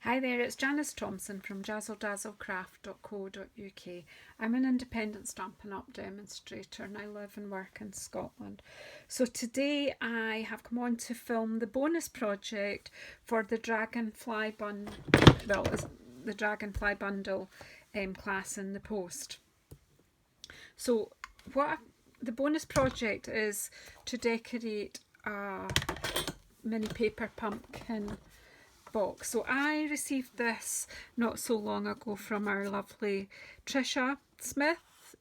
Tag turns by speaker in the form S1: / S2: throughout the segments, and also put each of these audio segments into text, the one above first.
S1: Hi there, it's Janice Thompson from JazzleDazzleCraft.co.uk. I'm an independent Stampin' Up demonstrator and I live and work in Scotland. So today I have come on to film the bonus project for the Dragonfly Bundle, the Dragonfly Bundle class in the post. So the bonus project is to decorate a mini paper pumpkin box. So I received this not so long ago from our lovely Trisha Smith's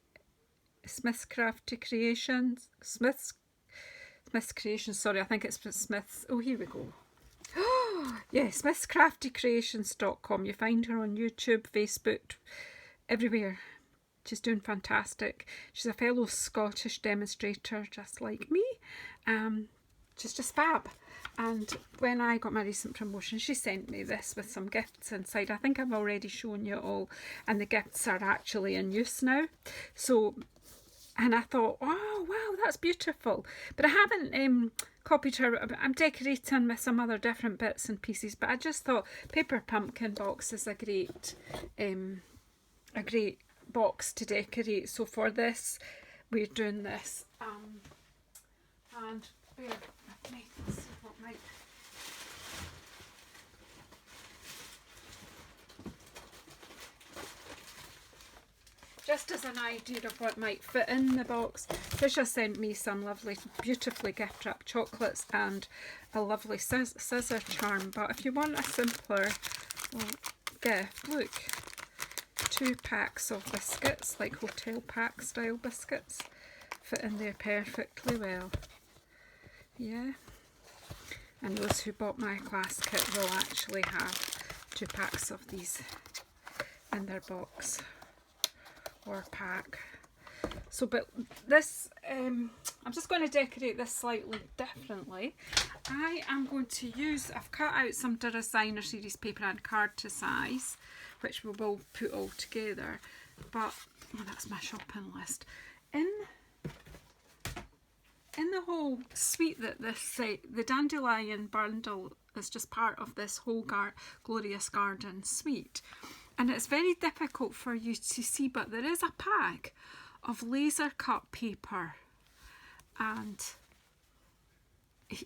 S1: Creations, sorry, I think it's Smith's, oh here we go. Yeah, smithscraftycreations.com. You find her on YouTube, Facebook, everywhere. She's doing fantastic. She's a fellow Scottish demonstrator just like me. She's just fab. And when I got my recent promotion, she sent me this with some gifts inside. I think I've already shown you all, and the gifts are actually in use now. So, and I thought, oh wow, that's beautiful. But I haven't copied her. I'm decorating with some other different bits and pieces. But I just thought paper pumpkin box is a great box to decorate. So for this, we're doing this. And bear with me. Let's see what might. Just as an idea of what might fit in the box, Trisha sent me some lovely, beautifully gift wrapped chocolates and a lovely scissor charm. But if you want a simpler gift, look, 2 packs of biscuits, like hotel pack style biscuits, fit in there perfectly well. Yeah, and those who bought my class kit will actually have 2 packs of these in their box or pack. So, but this, I'm just going to decorate this slightly differently. I am going to use, I've cut out some designer series paper and card to size, which we will put all together. But oh, that's my shopping list. In the whole suite that the Dandelion Bundle is just part of this whole Glorious Garden suite. And it's very difficult for you to see, but there is a pack of laser cut paper. And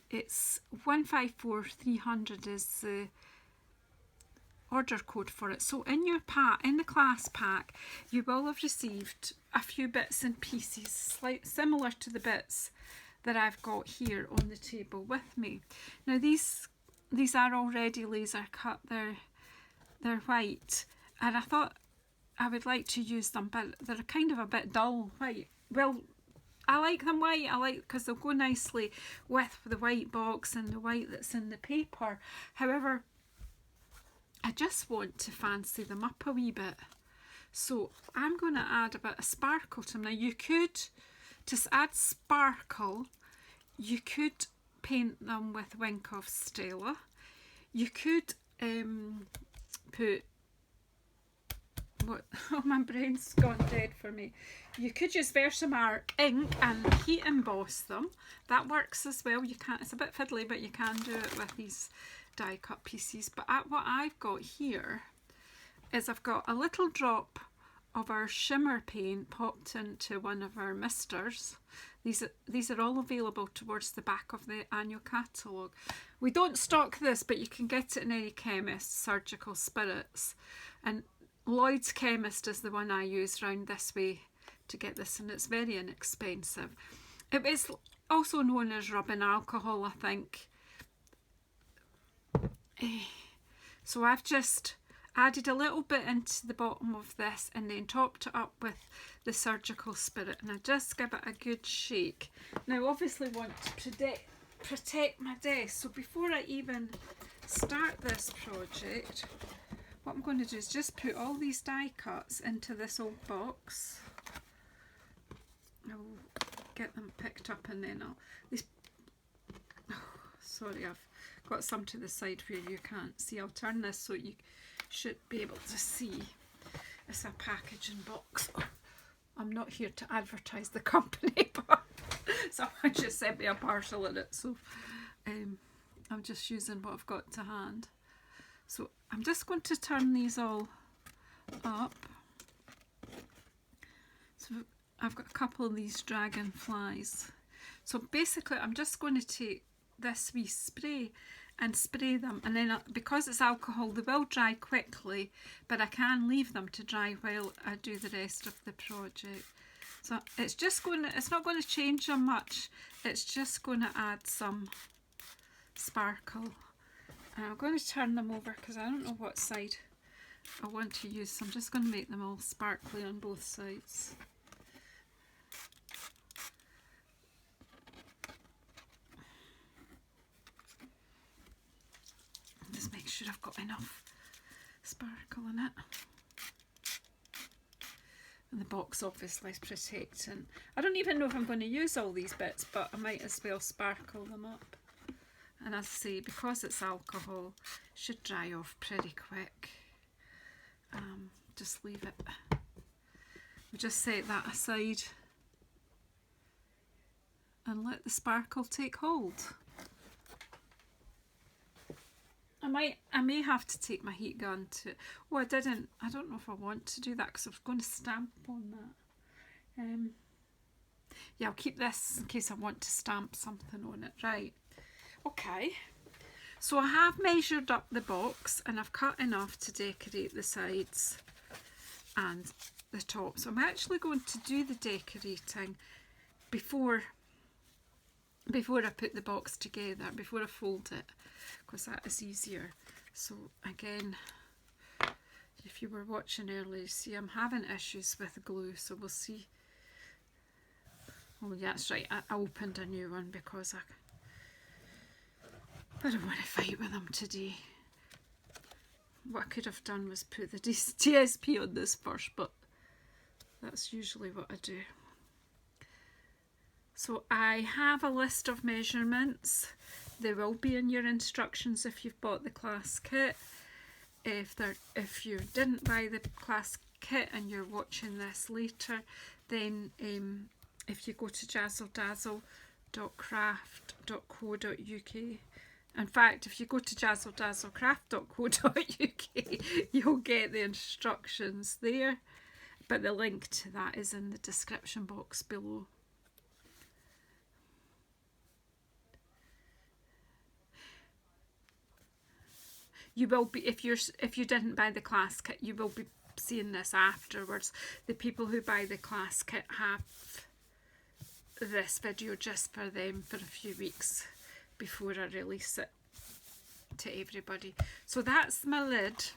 S1: it's 154300 is the order code for it. So in your pack, in the class pack, you will have received a few bits and pieces similar to the bits that I've got here on the table with me. Now these are already laser cut. They're white, and I thought I would like to use them, but they're kind of a bit dull white. Well, I like them white. I like because they'll go nicely with the white box and the white that's in the paper. However, I just want to fancy them up a wee bit. So I'm going to add a bit of sparkle to them. Now you could, to add sparkle, you could paint them with Wink of Stella. You could put, what, oh my brain's gone dead for me. You could use Versamark ink and heat emboss them. That works as well. You can't, it's a bit fiddly, but you can do it with these die cut pieces. But what I've got here is I've got a little drop of our shimmer paint popped into one of our misters. These are all available towards the back of the annual catalogue. We don't stock this, but you can get it in any chemist, Surgical Spirits. And Lloyd's Chemist is the one I use round this way to get this, and it's very inexpensive. It is also known as rubbing alcohol, I think. So I've just added a little bit into the bottom of this and then topped it up with the Surgical Spirit, and I just give it a good shake. Now obviously want to protect my desk, so before I even start this project, what I'm going to do is just put all these die cuts into this old box. I'll get them picked up and then sorry, I've got some to the side where you can't see. I'll turn this so you should be able to see. It's a packaging box. I'm not here to advertise the company, but someone just sent me a parcel in it, so I'm just using what I've got to hand. So I'm just going to turn these all up. So I've got a couple of these dragonflies. So basically I'm just going to take this wee spray and spray them, and then because it's alcohol they will dry quickly, but I can leave them to dry while I do the rest of the project. So it's just going to, it's not going to change them much, it's just going to add some sparkle. And I'm going to turn them over because I don't know what side I want to use, so I'm just going to make them all sparkly on both sides. Just make sure I've got enough sparkle in it. And the box obviously is protecting. I don't even know if I'm going to use all these bits, but I might as well sparkle them up. And as I say, because it's alcohol, it should dry off pretty quick. Just leave it. We'll just set that aside and let the sparkle take hold. I may have to take my heat gun to, oh I don't know if I want to do that because I was going to stamp on that. Yeah, I'll keep this in case I want to stamp something on it. Right, okay, so I have measured up the box and I've cut enough to decorate the sides and the top. So I'm actually going to do the decorating before I put the box together, before I fold it, because that is easier. So again, if you were watching earlier, you see I'm having issues with glue, so we'll see. Oh yeah, that's right, I opened a new one because I don't want to fight with them today. What I could have done was put the TSP on this first, but that's usually what I do. So I have a list of measurements. They will be in your instructions if you've bought the class kit. If you didn't buy the class kit and you're watching this later, then if you go to JazzleDazzleCraft.co.uk, in fact, if you go to JazzleDazzleCraft.co.uk, you'll get the instructions there, but the link to that is in the description box below. You will be, if you didn't buy the class kit, you will be seeing this afterwards. The people who buy the class kit have this video just for them for a few weeks before I release it to everybody. So that's my lid,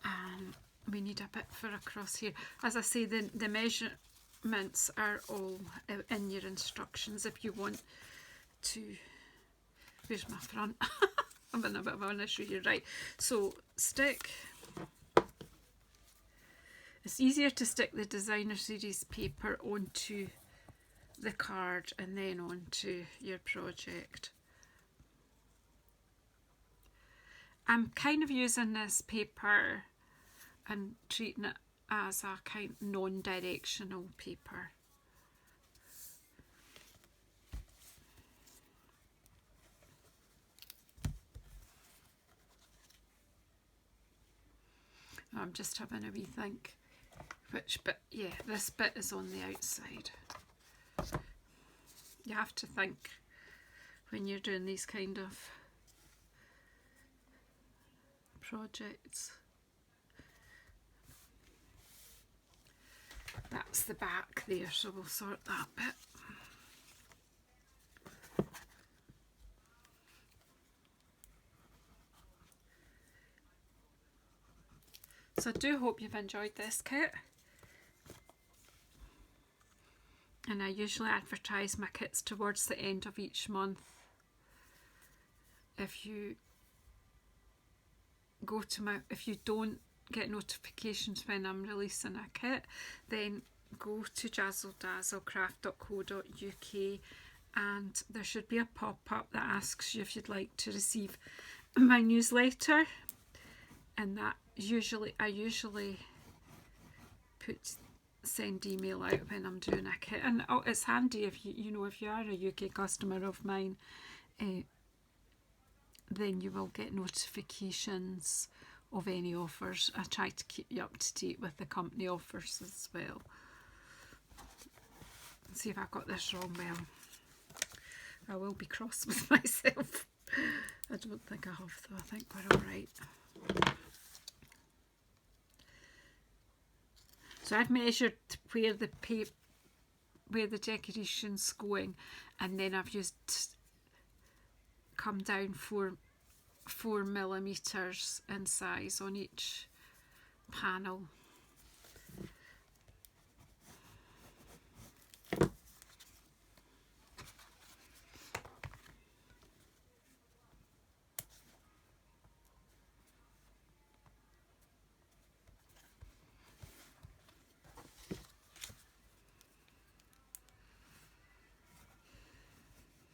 S1: and we need a bit for across here. As I say, the measurements are all in your instructions if you want to. Where's my front? I'm in a bit of an issue here, right? So it's easier to stick the designer series paper onto the card and then onto your project. I'm kind of using this paper and treating it as a kind of non-directional paper. I'm just having a wee think which bit. Yeah, this bit is on the outside. You have to think when you're doing these kind of projects. That's the back there, so we'll sort that bit. So I do hope you've enjoyed this kit. And I usually advertise my kits towards the end of each month. If you go to if you don't get notifications when I'm releasing a kit, then go to JazzleDazzleCraft.co.uk and there should be a pop-up that asks you if you'd like to receive my newsletter, and that I usually send email out when I'm doing a kit. And it's handy if you know if you are a UK customer of mine, then you will get notifications of any offers. I try to keep you up to date with the company offers as well. Let's see if I got this wrong. Well, I will be cross with myself. I don't think I have though. I think we're all right. So I've measured where the decoration's going, and then I've used come down 4 millimeters in size on each panel.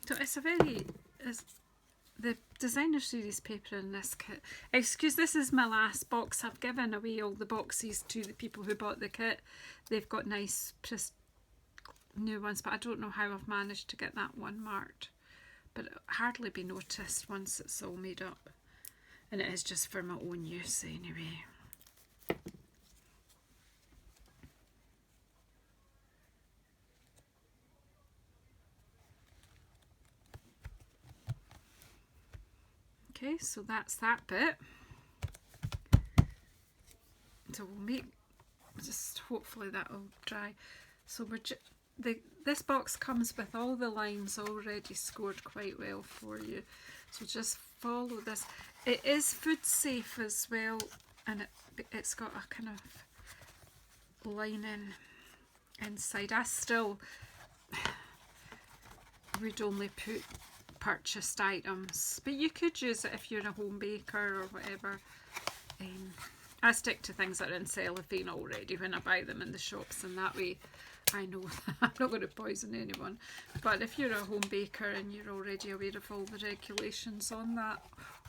S1: So it's the designer series paper in this kit. Excuse, this is my last box. I've given away all the boxes to the people who bought the kit. They've got nice new ones, but I don't know how I've managed to get that one marked. But it'll hardly be noticed once it's all made up. And it is just for my own use anyway. Okay, so that's that bit. So we'll make, just hopefully that'll dry. So this box comes with all the lines already scored quite well for you. So just follow this. It is food safe as well, and it's got a kind of lining inside. I still would only put purchased items, but you could use it if you're a home baker or whatever. I stick to things that are in cellophane already when I buy them in the shops, and that way I know I'm not going to poison anyone. But if you're a home baker and you're already aware of all the regulations on that,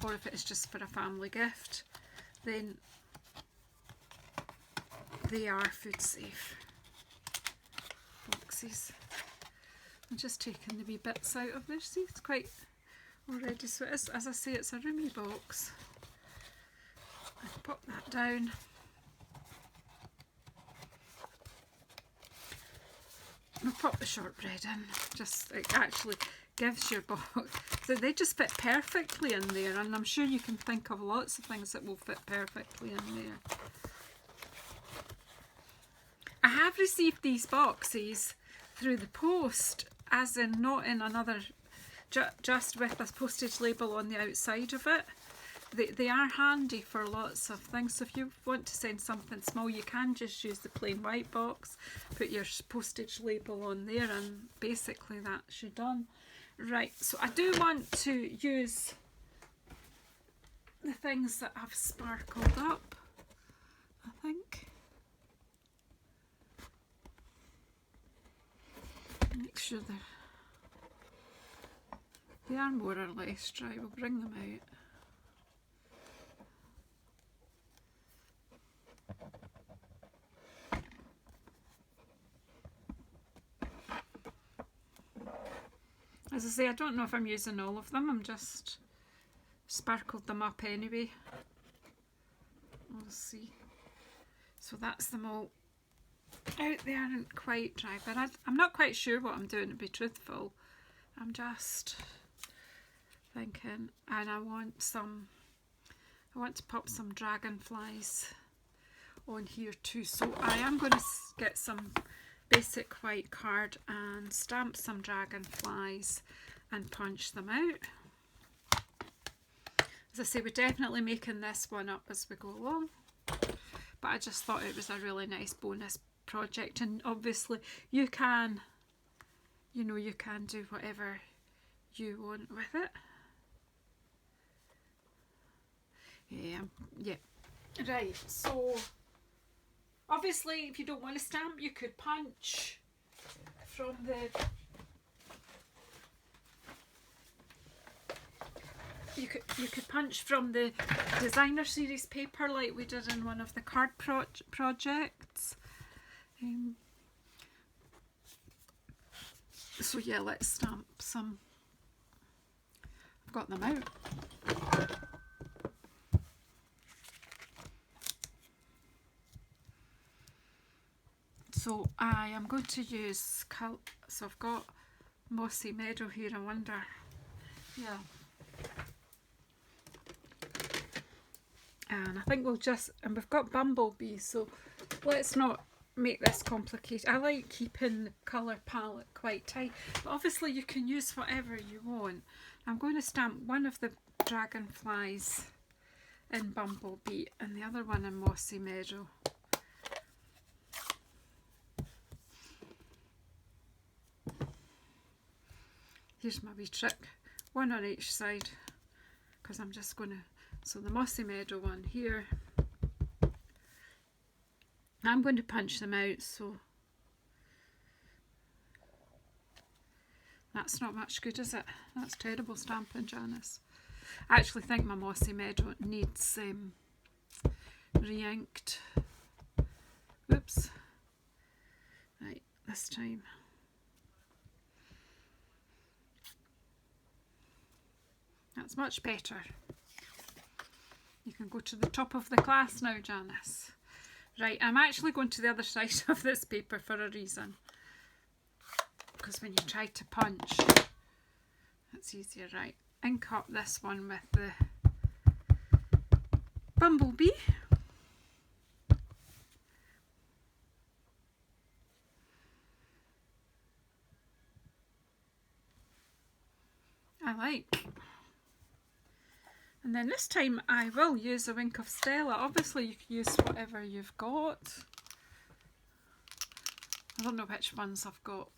S1: or if it's just for a family gift, then they are food safe boxes. I'm just taking the wee bits out of there. See, it's quite already, so it is, as I say, it's a roomy box. I pop that down. I'll pop the shortbread in. Just, it actually gives your box, so they just fit perfectly in there, and I'm sure you can think of lots of things that will fit perfectly in there. I have received these boxes through the post, as in not in another, just with a postage label on the outside of it. They are handy for lots of things. So if you want to send something small, you can just use the plain white box, put your postage label on there, and basically that's you done. Right, so I do want to use the things that I've sparkled up, I think. Make sure they are more or less dry. We'll bring them out. As I say, I don't know if I'm using all of them. I'm just sparkled them up anyway. We'll see. So that's them all out there and quite dry, but I'm not quite sure what I'm doing, to be truthful. I'm just thinking, and I want to pop some dragonflies on here too, so I am going to get some basic white card and stamp some dragonflies and punch them out. As I say, we're definitely making this one up as we go along, but I just thought it was a really nice bonus project, and obviously you can, you know, you can do whatever you want with it. Yeah, right, so obviously if you don't want to stamp, you could punch from the you could punch from the designer series paper like we did in one of the card projects. So yeah, let's stamp some got them out. So I am going to use, so I've got Mossy Meadow here, I wonder, yeah. And I think we'll just, and we've got Bumblebee, so let's not make this complicated. I like keeping the colour palette quite tight, but obviously you can use whatever you want. I'm going to stamp one of the dragonflies in Bumblebee and the other one in Mossy Meadow. Here's my wee trick, one on each side, because I'm just going to, so the Mossy Meadow one here, I'm going to punch them out, so that's not much good, is it? That's terrible stamping, Janice. I actually think my Mossy Meadow needs re-inked. Oops. Right, this time. That's much better. You can go to the top of the class now, Janice. Right, I'm actually going to the other side of this paper for a reason. Because when you try to punch, it's easier. Right, ink up this one with the Bumblebee. I like. And then this time I will use a Wink of Stella. Obviously you can use whatever you've got. I don't know which ones I've got.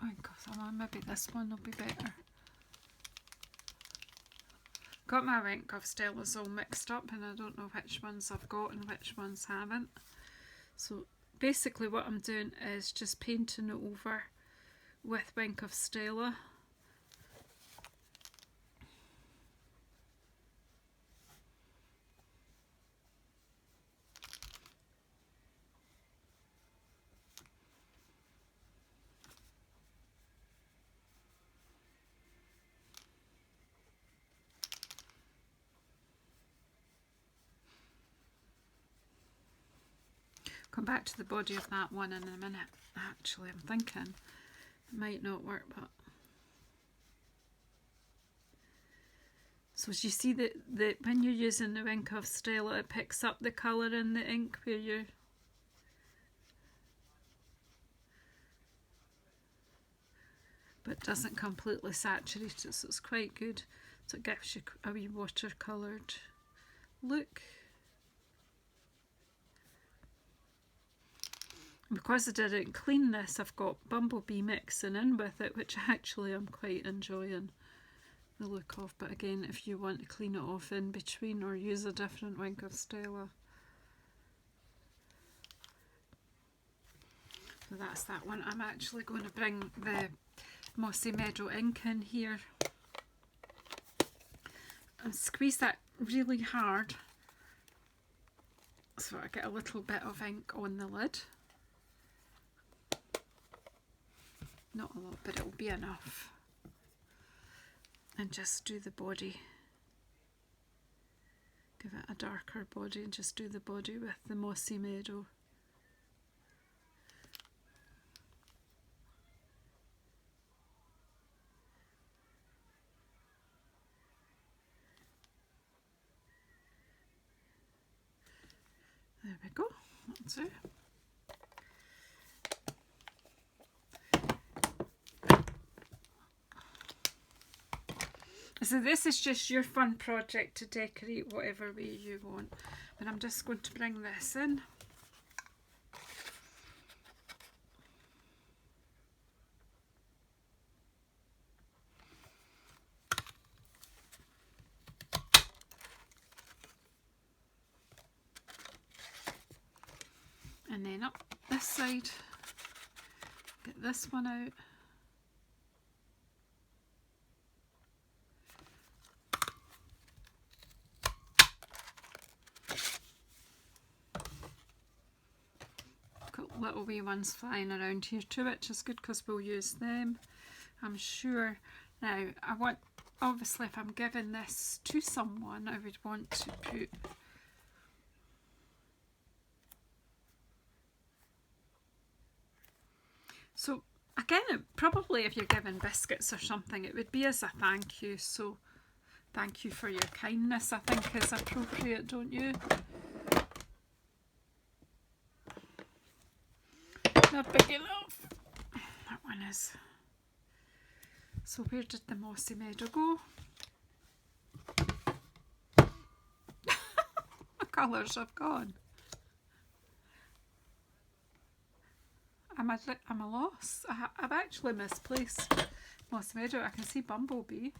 S1: Oh God, maybe this one will be better. Got my Wink of Stellas all mixed up and I don't know which ones I've got and which ones haven't. So basically what I'm doing is just painting it over with Wink of Stella. Come back to the body of that one in a minute. Actually, I'm thinking it might not work, but so as you see that when you're using the Wink of Stella, it picks up the colour in the ink where you're but doesn't completely saturate it, so it's quite good. So it gives you a wee watercoloured look. Because I didn't clean this, I've got Bumblebee mixing in with it, which actually I'm quite enjoying the look of. But again, if you want to clean it off in between or use a different Wink of Stella. So that's that one. I'm actually going to bring the Mossy Meadow ink in here and squeeze that really hard so I get a little bit of ink on the lid. Not a lot, but it'll be enough. And just do the body. Give it a darker body and just do the body with the Mossy Meadow. There we go, that's it. So this is just your fun project to decorate whatever way you want. But I'm just going to bring this in. And then up this side, get this one out. Got little wee ones flying around here too, which is good because we'll use them, I'm sure. Now I want obviously if I'm giving this to someone, I would want to put so again, probably if you're giving biscuits or something, it would be as a thank you. So thank you for your kindness, I think is appropriate, don't you? Not big enough. That one is. So where did the mossy meadow go? The colours have gone. I'm a loss. I've actually misplaced mossy meadow. I can see bumblebee.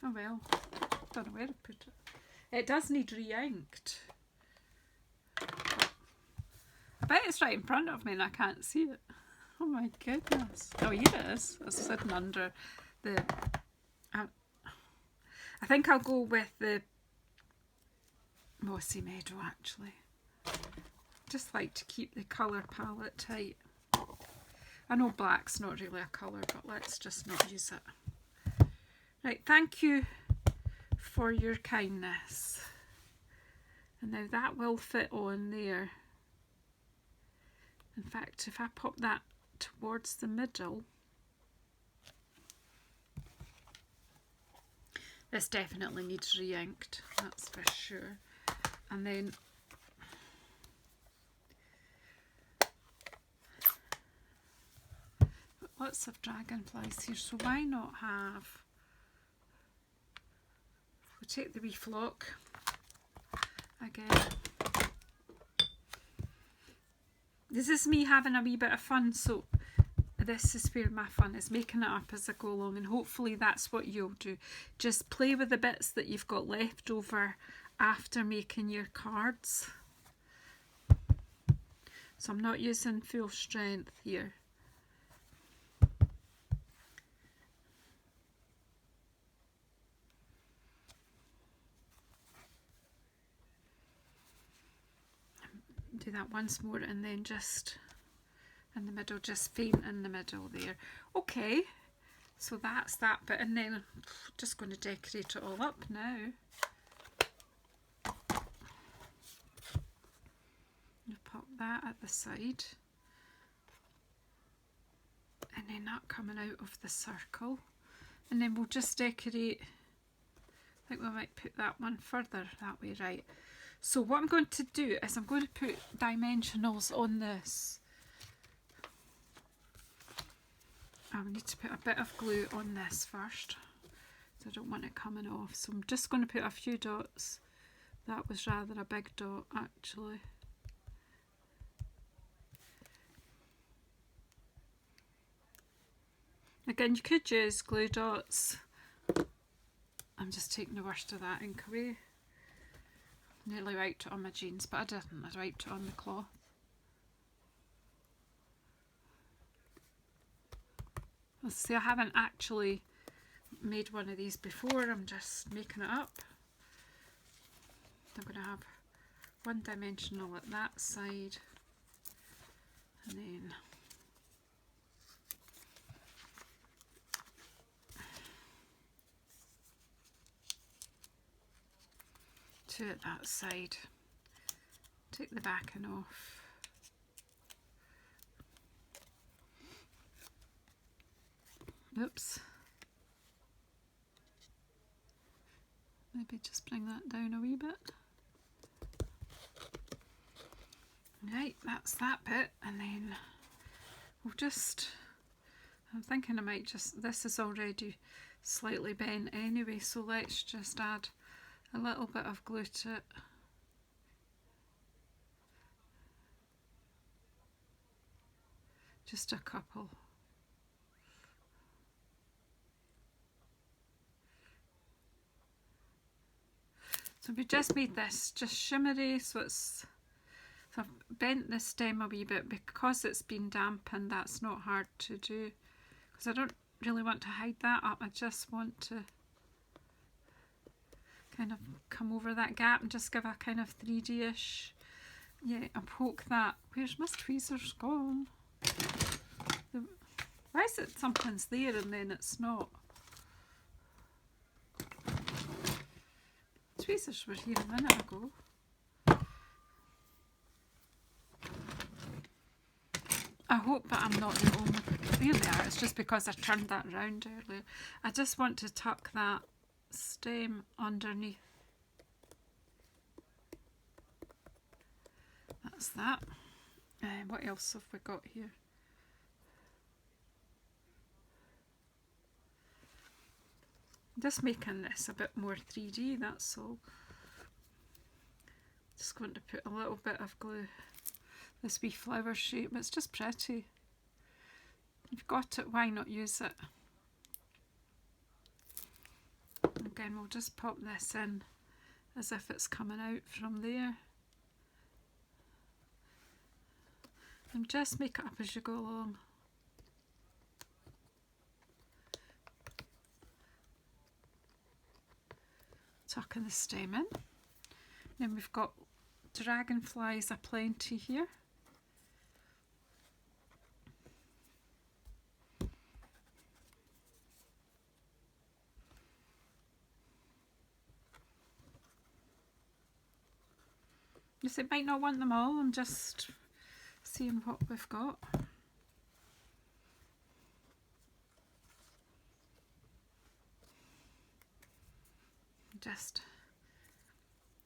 S1: Oh well, don't know where to put it. It does need re-inked. I bet it's right in front of me and I can't see it. Oh my goodness. Oh, here it is. It's sitting under the... I think I'll go with the mossy meadow actually. Just like to keep the colour palette tight. I know black's not really a colour, but let's just not use it. Right, thank you for your kindness. And now that will fit on there. In fact, if I pop that towards the middle, this definitely needs re-inked, that's for sure. And then lots of dragonflies here, so why not have, we'll take the wee flock again. This is me having a wee bit of fun, so this is where my fun is, making it up as I go along, and hopefully that's what you'll do. Just play with the bits that you've got left over after making your cards. So I'm not using full strength here. Do that once more and then just in the middle, just faint in the middle there. Okay, so that's that bit, and then I'm just going to decorate it all up now. Pop that at the side, and then that coming out of the circle, and then we'll just decorate. I think we might put that one further that way, right? So what I'm going to do is I'm going to put dimensionals on this. I need to put a bit of glue on this first, so I don't want it coming off. So I'm just going to put a few dots. That was rather a big dot actually. Again, you could use glue dots. I'm just taking the worst of that ink away. Nearly wiped it on my jeans, but I didn't. I wiped it on the cloth. Let's see, I haven't actually made one of these before. I'm just making it up. I'm going to have one dimensional at that side, and then two at that side. Take the backing off. Oops. Maybe just bring that down a wee bit. Right, that's that bit, and then we'll just, I'm thinking I might just, this is already slightly bent anyway, so let's just add a little bit of glue to it. Just a couple. So we just made this just shimmery, so it's, so I've bent the stem a wee bit because it's been dampened. That's not hard to do because I don't really want to hide that up. I just want to kind of come over that gap and just give a kind of 3D-ish, yeah, and poke that. Where's my tweezers gone? Why is it something's there and then it's not? Tweezers were here a minute ago. I hope that I'm not the only... There they are. It's just because I turned that round earlier. I just want to tuck that stem underneath. That's that. What else have we got here? Just making this a bit more 3D, that's all. Just going to put a little bit of glue. This wee flower shape, it's just pretty. You've got it, why not use it? Again, we'll just pop this in as if it's coming out from there. And just make it up as you go along. Tucking the stem in. Then we've got dragonflies aplenty here. Yes, it might not want them all, I'm just seeing what we've got. Just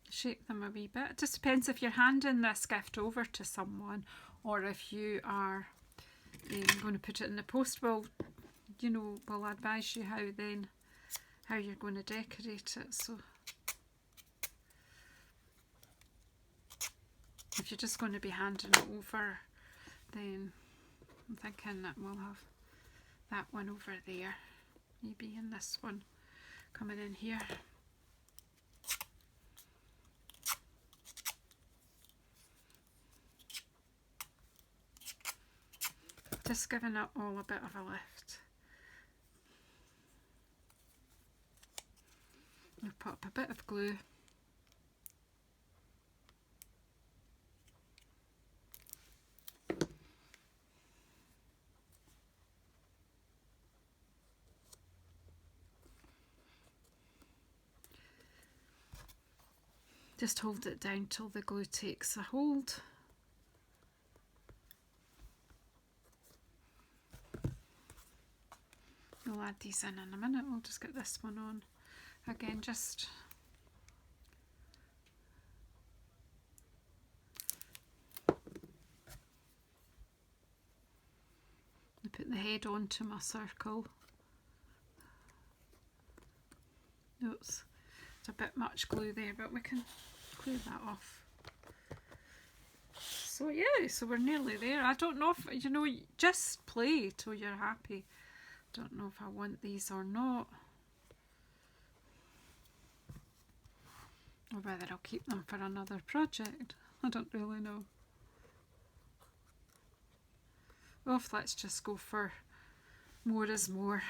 S1: shake them a wee bit. It just depends if you're handing this gift over to someone or if you are going to put it in the post. Well, you know, we'll advise you how you're going to decorate it. So if you're just going to be handing it over, then I'm thinking that we'll have that one over there, maybe, and this one coming in here. Just giving it all a bit of a lift. We'll pop a bit of glue. Just hold it down till the glue takes a hold. We'll add these in a minute. We'll just get this one on. Again, just put the head onto my circle. Oops, it's a bit much glue there, but we can clear that off. So yeah, so we're nearly there. I don't know if, you know, just play till you're happy. Don't know if I want these or not, or whether I'll keep them for another project. I don't really know. Oh, let's just go for more is more.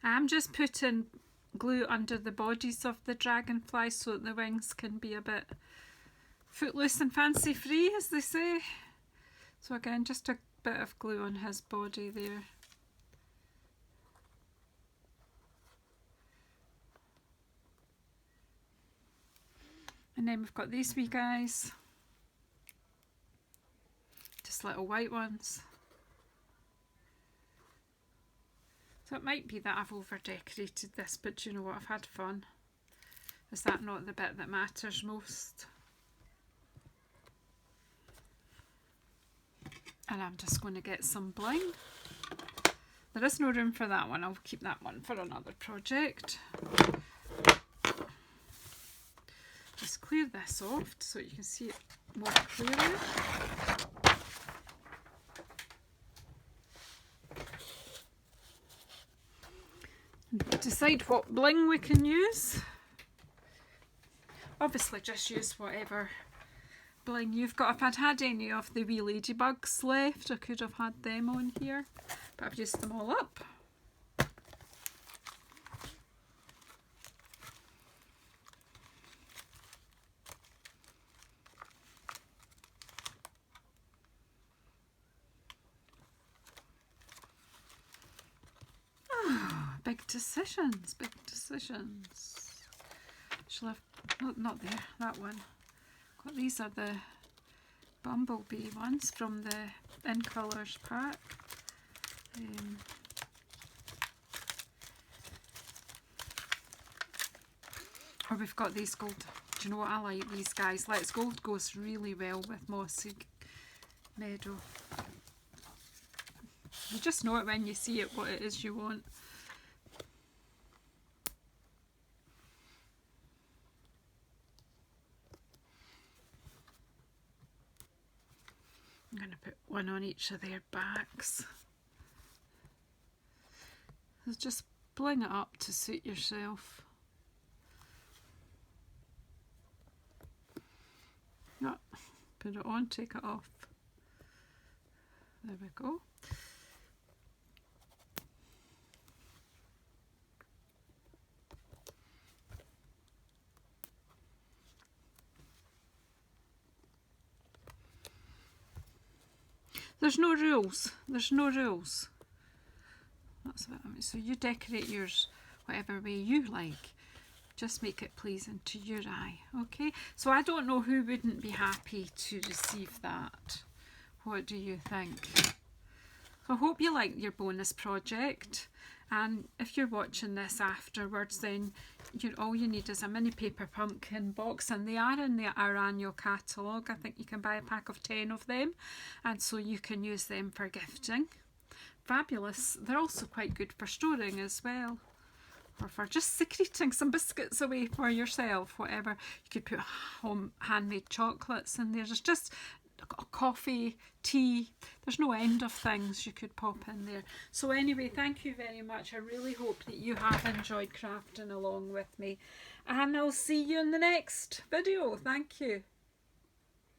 S1: I'm just putting glue under the bodies of the dragonfly so that the wings can be a bit footloose and fancy free, as they say. So again, just a bit of glue on his body there. And then we've got these wee guys, just little white ones. So it might be that I've over decorated this, but you know what, I've had fun. Is that not the bit that matters most? And I'm just going to get some bling. There is no room for that one, I'll keep that one for another project. Just clear this off so you can see it more clearly. Decide what bling we can use. Obviously just use whatever bling you've got. If I'd had any of the wee ladybugs left, I could have had them on here, but I've used them all up. decisions, big decisions. Shall I, not there, that one. These are the Bumblebee ones from the In Colours pack. Or we've got these gold. Do you know what, I like these guys. Let's Gold goes really well with Mossy Meadow. You just know it when you see it, what it is you want. I'm going to put one on each of their backs. So just bling it up to suit yourself. No, put it on, take it off. There we go. There's no rules. There's no rules. That's what I mean. So you decorate yours whatever way you like. Just make it pleasing to your eye. Okay. So I don't know who wouldn't be happy to receive that. What do you think? So I hope you like your bonus project. And if you're watching this afterwards, then all you need is a mini paper pumpkin box, and they are in our annual catalogue. I think you can buy a pack of 10 of them, and so you can use them for gifting. Fabulous. They're also quite good for storing as well, or for just secreting some biscuits away for yourself, whatever. You could put home handmade chocolates in there. There's just coffee, tea, there's no end of things you could pop in there. So anyway, thank you very much. I really hope that you have enjoyed crafting along with me, and I'll see you in the next video. Thank you.